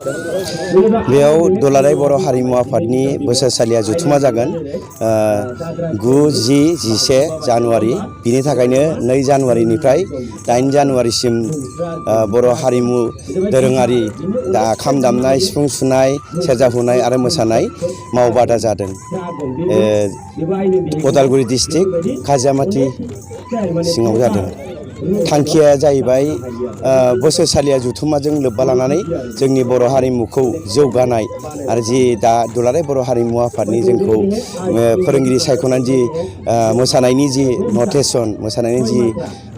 बेयाव दुलाराय बर' हारिमु आफादनि बोसोरसालिया जथुमा जागोन 9, 10, 11 जानुवारि। बिनि थाखायनो 2 जानुवारिनिफ्राय 8 जानुवारिसिम बर' हारिमु दोरोङारि खाम दामनाय, सिफुं सुनाय, सेरजा हुनाय आरो मोसानाय मावबादा जादों। उदालगुरि डिस्ट्रिक्ट खाजियामाति सिङाव जादों। थांखिया जाहैबाय बोसोरसालिया जथुम्माजों लोब्बा लानानै जोंनि बर' हारिमुखौ जौगानाय आरो जि दा दुलाराय बर' हारिमु आफादनि जोंखौ फोरोंगिरि सायख'नानै जि मोसानायनि जि नटेसन, मोसानायनि जि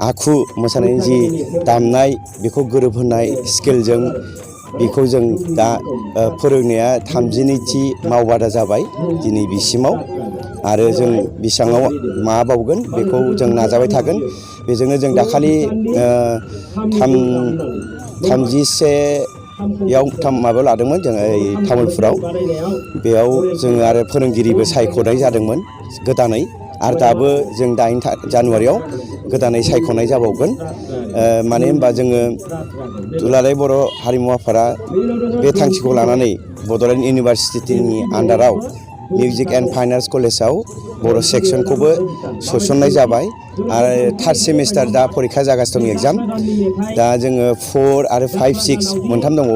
आखु, मोसानायनि जि दामनाय बेखौ गोरोबहोनाय स्केलजों बेखौ जों दा फोरोंनाया 32थि मावबादा जाबाय दिनै बिसिमाव। आरो जों बेसाङाव माबावगोन बेखौ जों नाजाबाय थागोन। बेजोंनो जों दाखालि 31 माबायाव लादोंमोन जों तामुलपुराव। बेयाव जोङो आरो फोरोंगिरिबो सायख'नाय जादोंमोन गोदानै, आरो दाबो जों 8 जानुवारियाव गोदानै सायख'नाय जाबावगोन। मानो होनबा जोङो दुलाराय बर' हारिमु आफादा बे थांखिखौ लानानै बड'लेण्ड इउनिभारसिटिनि आन्डाराव मिउजिक एन्ड फाइन आर्ट्स कलेजाव बर' सेक्सनखौबो सोसननाय जाबाय। आरो 3rd सेमिस्टार दा फरिखा जागासिनो दं, एग्जाम। दा जोङो 4 आरो 5, 6 मोनथाम दङ।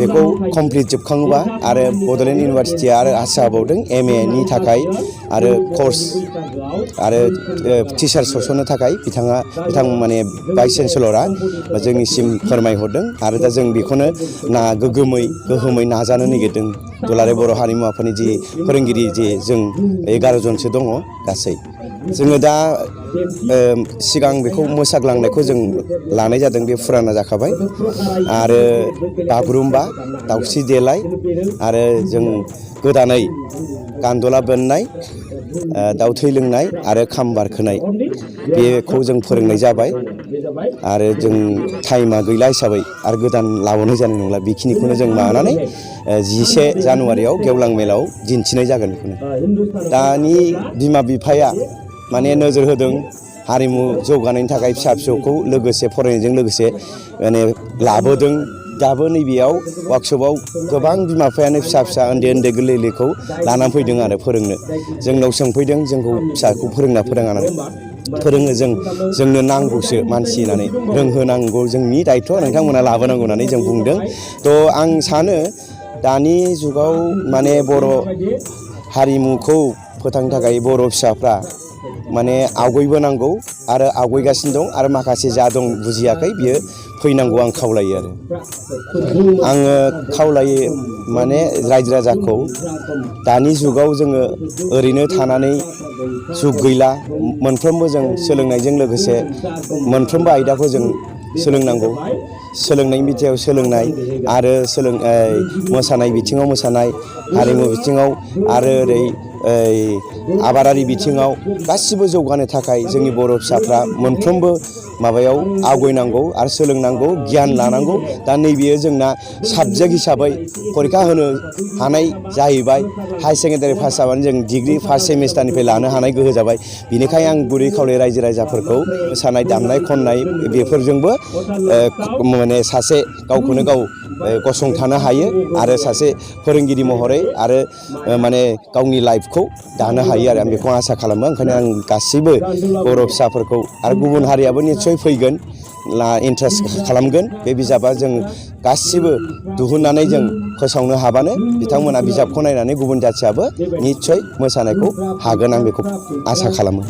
बेखौ कमप्लिट जोबखाङोबा आरो बड'लेण्ड इउनिभारसिटिया आरो आसा होबावदों MA नि थाखाय आरो कर्स आरो टिचार सोसननो थाखाय बिथां माने भाइस चेन्सेलरा जोंनिसिम फोरमायहरदों। आरो दा जों बेखौनो गोहोमै नाजानो नागिरदों। दुलाराय बर' हारिमु आफादनि जि फोरोंगिरि जे जों 11 जनसो दङ गासै। जोङो दा सिगां बेखौ मोसाग्लांनायखौ जों लानाय जादों, बे फुराना जाखाबाय। आरो बागुरुम्बा, दाउस्रि देलाय, आरो जों गोदानै गान्द'ला बोननाय, दाउ थै लोंनाय आरो खाम बारखोनाय बेखौ जों फोरोंनाय जाबाय। आरो जों टाइमा गैला हिसाबै आरो गोदान लाबोनाय जानाय नंला। बेखिनिखौनो जों माबानानै 11 जानुवारियाव गेवलां मेलाव दिन्थिनाय जागोन। बेखौनो दानि बिमा बिफाया माने नोजोर होदों हारिमु जौगानायनि थाखाय फिसा फिसौखौ लोगोसे फरायनायजों लोगोसे माने लाबोदों। दाबो नैबेयाव वार्कशपआव गोबां बिमा बिफायानो फिसा उन्दै गोरलैखौ लानानै फैदों आरो फोरोंनो। जोंनाव सोंफैदों जोंखौ फिसाखौ फोरोङा होननानै। फोरोङो जोंनो नांगौसो मानसि होननानै, रोंहोनांगौ जोंनि दायथ', नोंथांमोना लाबोनांगौ होननानै जों बुंदों। थ' आं सानो दानि जुगाव माने बर' हारिमुखौ फोथांनो थाखाय बर' फिसाफ्रा माने आवगायबोनांगौ आरो आवगायगासिनो दं। आरो माखासे जा दं बुजियाखै बियो फैनांगौ आं खावलायो। आङो खावलायो माने रायजो राजाखौ, दानि जुगाव जोङो ओरैनो थानानै जुग गैला। मोनफ्रोमबो जों सोलोंनायजों लोगोसे मोनफ्रोमबो आयदाखौ जों सोलोंनांगौ। सोलोंनायनि बिथिङाव सोलोंनाय आरो मोसानाय बिथिङाव मोसानाय, हारिमु बिथिङाव आरो ओरै आबादारि बिथिङाव गासिबो जौगानो थाखाय जोंनि बर' फिसाफ्रा मोनफ्रोमबो माबायाव आवगायनांगौ आरो सोलोंनांगौ, गियान लानांगौ। दा नैबेयो जोंना साबजेक्ट हिसाबै फरिखा होनो हानाय जाहैबाय। हायार सेकेन्डारि पास जाबानो जों डिग्रि 1st सेमिस्टारनिफ्राय लानो हानाय गोहो जाबाय। बिनिखायनो आं गुरै खावलायो रायजो राजाफोरखौ, मोसानाय दामनाय खननाय बेफोरजोंबो माने सासे गावखौनो गाव गसंथानो हायो आरो सासे फोरोंगिरि महरै आरो माने गावनि लाइफखौ दानो हायो आरो आं बेखौ आसा खालामो। ओंखायनो आं गासैबो बर' फिसाफोरखौ आरो गुबुन हारियाबो निस्सय फैगोन, इन्ट्रेस्ट खालामगोन। बे बिजाबा जों गासिबो दिहुननानै जों फोसावनो हाबानो बिथांमोना बिजाबखौ नायनानै गुबुन जाथियाबो निस्सय मोसानायखौ हागोन, आं बेखौ आसा खालामो।